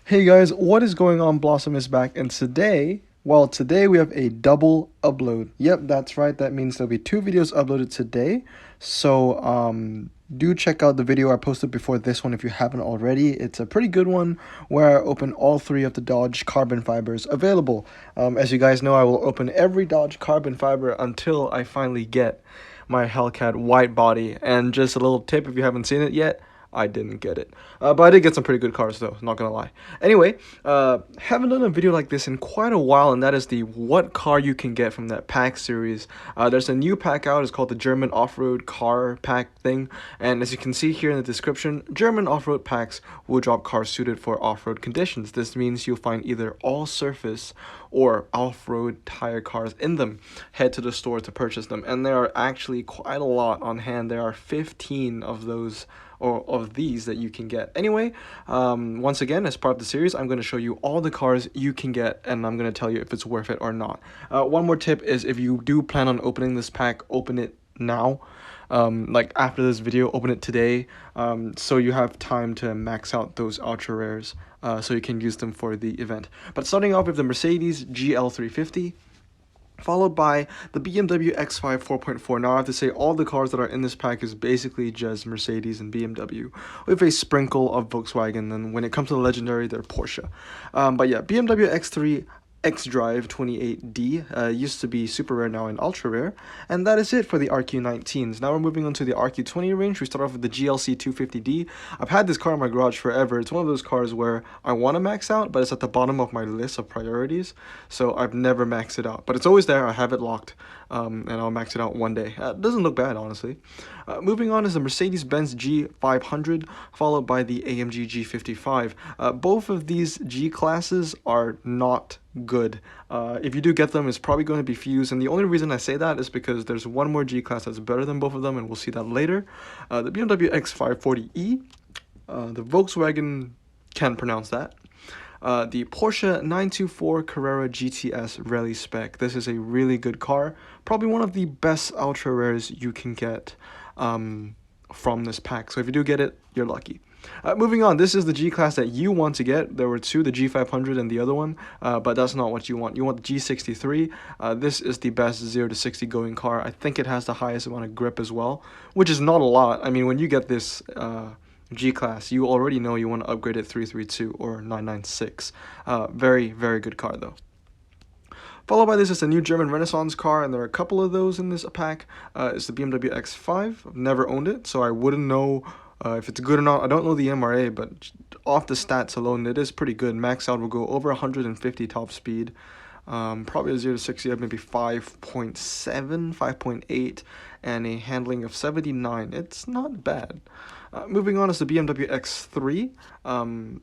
Hey guys, what is going on? Blossom is back, and today we have a double upload. Yep, that's right. That means there'll be two videos uploaded today. So do check out the video I posted before this one if you haven't already. It's a pretty good one where I open all three of the Dodge carbon fibers available. As you guys know, I will open every Dodge carbon fiber until I finally get my Hellcat white body. And just a little tip if you haven't seen it yet, I didn't get it. But I did get some pretty good cars though, not gonna lie. Anyway, haven't done a video like this in quite a while, and that is the what car you can get from that pack series. There's a new pack out, it's called the German Off-Road Car Pack thing, and as you can see here in the description, German off-road packs will drop cars suited for off-road conditions. This means you'll find either all-surface or off-road tire cars in them. Head to the store to purchase them, and there are actually quite a lot on hand. There are 15 of those or of these that you can get. Anyway, once again, as part of the series, I'm going to show you all the cars you can get, and I'm going to tell you if it's worth it or not. One more tip is if you do plan on opening this pack, open it now. Like after this video, open it today, so you have time to max out those ultra rares, so you can use them for the event. But starting off with the Mercedes GL350, followed by the BMW X5 4.4. Now I have to say all the cars that are in this pack is basically just Mercedes and BMW with a sprinkle of Volkswagen, and when it comes to the legendary, they're Porsche. But yeah, BMW X3 X-Drive 28D used to be super rare, now in ultra rare, and that is it for the RQ19s. Now we're moving on to the RQ20 range. We start off with the GLC 250D. I've had this car in my garage forever. It's one of those cars where I want to max out, but it's at the bottom of my list of priorities, so I've never maxed it out, but it's always there. I have it locked, and I'll max it out one day. It doesn't look bad, honestly. Moving on is the Mercedes-Benz G500, followed by the AMG G55. Both of these G classes are not good. If you do get them, it's probably going to be fused, and the only reason I say that is because there's one more G class that's better than both of them, and we'll see that later. The BMW X540e, the Volkswagen, can't pronounce that. The Porsche 924 Carrera GTS Rally Spec. This is a really good car, probably one of the best ultra rares you can get from this pack. So if you do get it, you're lucky. Moving on, this is the G class that you want to get. There were two, the G500 and the other one, but that's not what you want. You want the G63. This is the best 0 to 60 going car. I think it has the highest amount of grip as well, which is not a lot. I mean, when you get this G class, you already know you want to upgrade it 332 or 996. Very, very good car though. Followed by this is a new German Renaissance car, and there are a couple of those in this pack. It's the BMW X5. I've never owned it, so I wouldn't know if it's good or not. I don't know the MRA, but off the stats alone, it is pretty good. Max out will go over 150 top speed. Probably a 0 to 60 of maybe 5.7, 5.8, and a handling of 79. It's not bad. Moving on is the BMW X3.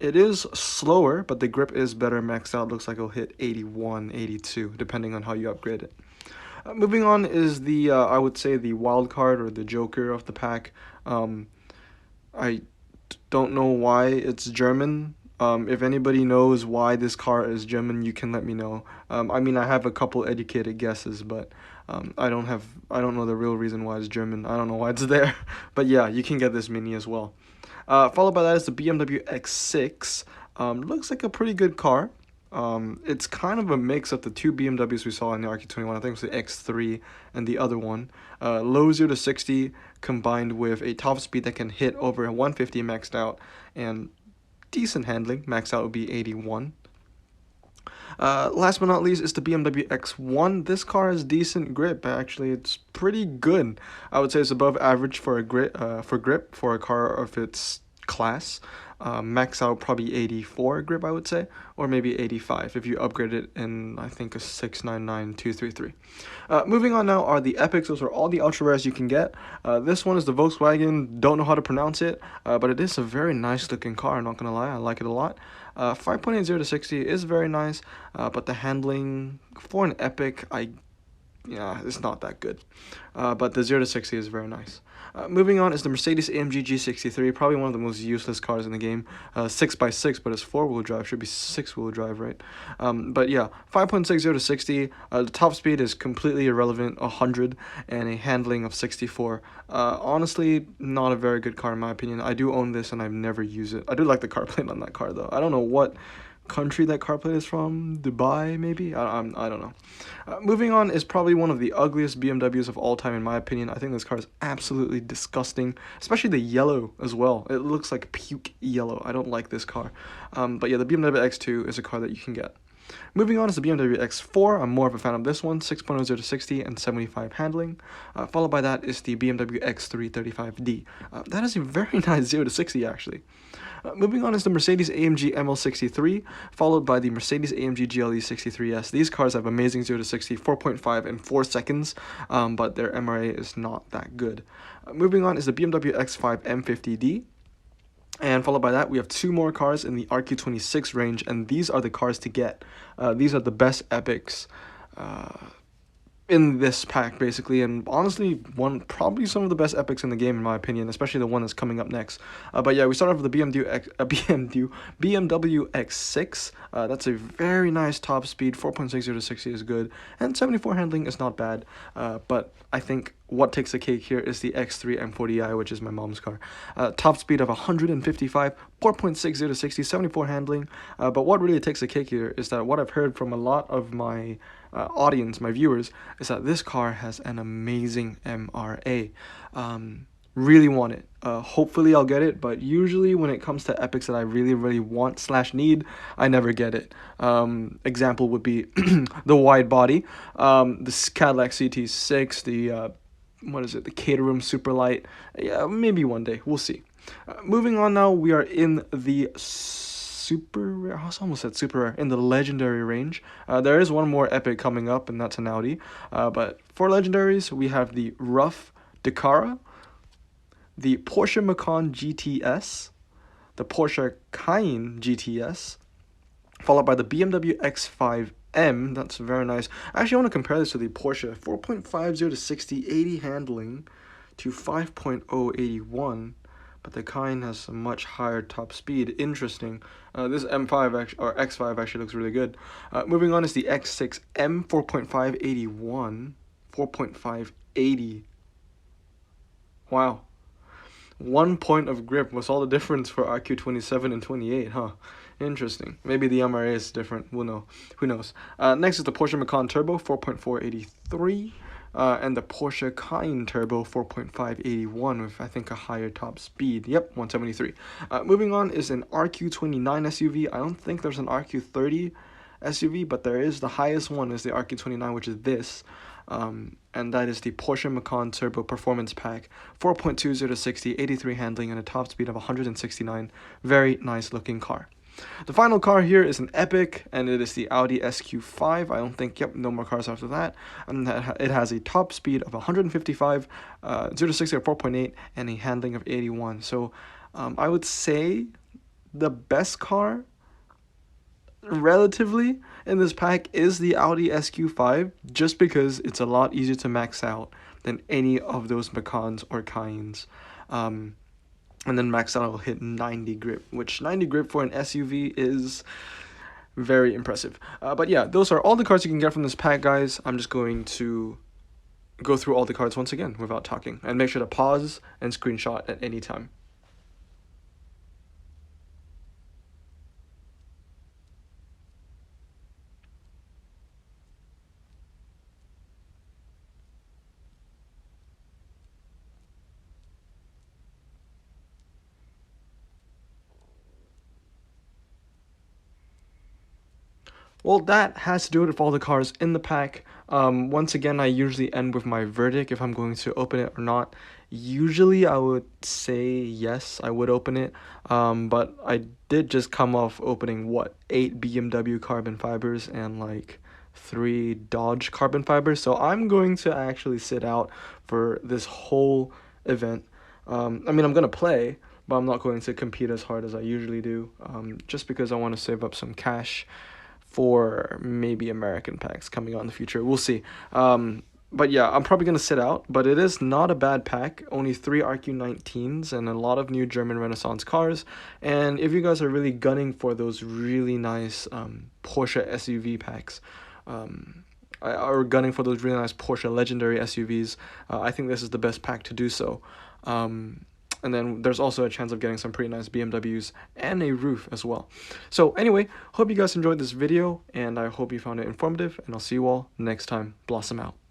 It is slower, but the grip is better. Maxed out looks like it'll hit 81, 82, depending on how you upgrade it. Moving on is the, I would say, the wild card or the joker of the pack. I don't know why it's German. If anybody knows why this car is German, you can let me know. I mean, I have a couple educated guesses, but I don't know the real reason why it's German. I don't know why it's there. But yeah, you can get this Mini as well. Followed by that is the BMW X6. Looks like a pretty good car. It's kind of a mix of the two BMWs we saw in the RQ21. I think it was the X3 and the other one. Low 0 to 60 combined with a top speed that can hit over 150 maxed out, and decent handling. Maxed out would be 81. Last but not least is the BMW X1. This car has decent grip. Actually, it's pretty good. I would say it's above average for a grip for a car of its class. Max out probably 84 grip, I would say, or maybe 85 if you upgrade it in, I think, a 699233. Moving on now are the Epics. Those are all the ultra rares you can get. This one is the Volkswagen. Don't know how to pronounce it, but it is a very nice looking car. I'm not gonna lie, I like it a lot. 5.80 to 60 is very nice, but the handling for an Epic, I yeah, it's not that good. But the 0 to 60 is very nice. Moving on is the Mercedes-AMG G63, probably one of the most useless cars in the game. 6x6, but it's 4-wheel drive, should be 6-wheel drive, right? But yeah, 5.60 to 60. The top speed is completely irrelevant, 100, and a handling of 64. Honestly, not a very good car in my opinion. I do own this and I've never used it. I do like the car plate on that car though. I don't know what country that car plate is from. Dubai, maybe? I don't know. Moving on is probably one of the ugliest BMWs of all time in my opinion. I think this car is absolutely disgusting, especially the yellow as well. It looks like puke yellow. I don't like this car. But yeah, the BMW X2 is a car that you can get. Moving on is the BMW X4. I'm more of a fan of this one, 6.0 to 60 and 75 handling. Followed by that is the BMW X3 35D. That is a very nice 0 to 60 actually. Moving on is the Mercedes-AMG ML63, followed by the Mercedes-AMG GLE 63S. These cars have amazing 0 to 60, 4.5 and 4 seconds, but their MRA is not that good. Moving on is the BMW X5 M50D. And followed by that, we have two more cars in the RQ26 range, and these are the cars to get. These are the best epics in this pack basically, and honestly probably some of the best epics in the game in my opinion, especially the one that's coming up next. But yeah, we start off with the BMW X6. That's a very nice top speed, 4.60 to 60 is good, and 74 handling is not bad. But I think what takes the cake here is the X3 M40i, which is my mom's car. Top speed of 155, 4.60 to 60, 74 handling. But what really takes the cake here is that what I've heard from a lot of my audience, my viewers, is that this car has an amazing MRA. Really want it. Hopefully I'll get it, but usually when it comes to epics that I really want / need, I never get it. Example would be the wide body, the Cadillac CT6, the what is it, the Caterham Superlight. Yeah, maybe one day, we'll see. Moving on now, we are in the super rare, I almost said super rare, in the legendary range. There is one more epic coming up, and that's an Audi. But for legendaries, we have the Rough Dakara, the Porsche Macan GTS, the Porsche Cayenne GTS, followed by the BMW X5M. That's very nice. I actually want to compare this to the Porsche 4.50 to 60, 80 handling to 5.081. But the Cayenne has a much higher top speed. Interesting. This M5 or X5 actually looks really good. Moving on is the X6M 4.581, 4.580. Wow. 1 point of grip was all the difference for RQ27 and 28, huh? Interesting. Maybe the MRA is different. We'll know. Who knows? Next is the Porsche Macan Turbo 4.483. And the Porsche Cayenne Turbo 4.581 with, I think, a higher top speed. Yep, 173. Moving on is an RQ29 SUV. I don't think there's an RQ30 SUV, but there is. The highest one is the RQ29, which is this. And that is the Porsche Macan Turbo Performance Pack, 4.20 to 60, 83 handling, and a top speed of 169. Very nice looking car. The final car here is an epic, and it is the Audi SQ5. I don't think, yep, no more cars after that. And it has a top speed of 155, 0 to 60 at 4.8, and a handling of 81. So I would say the best car relatively in this pack is the Audi SQ5, just because it's a lot easier to max out than any of those Macans or Cayennes. And then max out will hit 90 grip, which 90 grip for an SUV is very impressive. But yeah, those are all the cards you can get from this pack, guys. I'm just going to go through all the cards once again without talking, and make sure to pause and screenshot at any time. Well, that has to do it with all the cards in the pack. Once again, I usually end with my verdict if I'm going to open it or not. Usually, I would say yes, I would open it. But I did just come off opening, what, 8 BMW carbon fibers and like 3 Dodge carbon fibers. So I'm going to actually sit out for this whole event. I mean, I'm going to play, but I'm not going to compete as hard as I usually do, just because I want to save up some cash for maybe American packs coming out in the future. We'll see. But yeah, I'm probably gonna sit out, but it is not a bad pack. Only 3 RQ19s and a lot of new German Renaissance cars. And if you guys are really gunning for those really nice Porsche SUV packs, or gunning for those really nice Porsche legendary SUVs, I think this is the best pack to do so. And then there's also a chance of getting some pretty nice BMWs and a roof as well. So anyway, hope you guys enjoyed this video, and I hope you found it informative, and I'll see you all next time. Blossom out.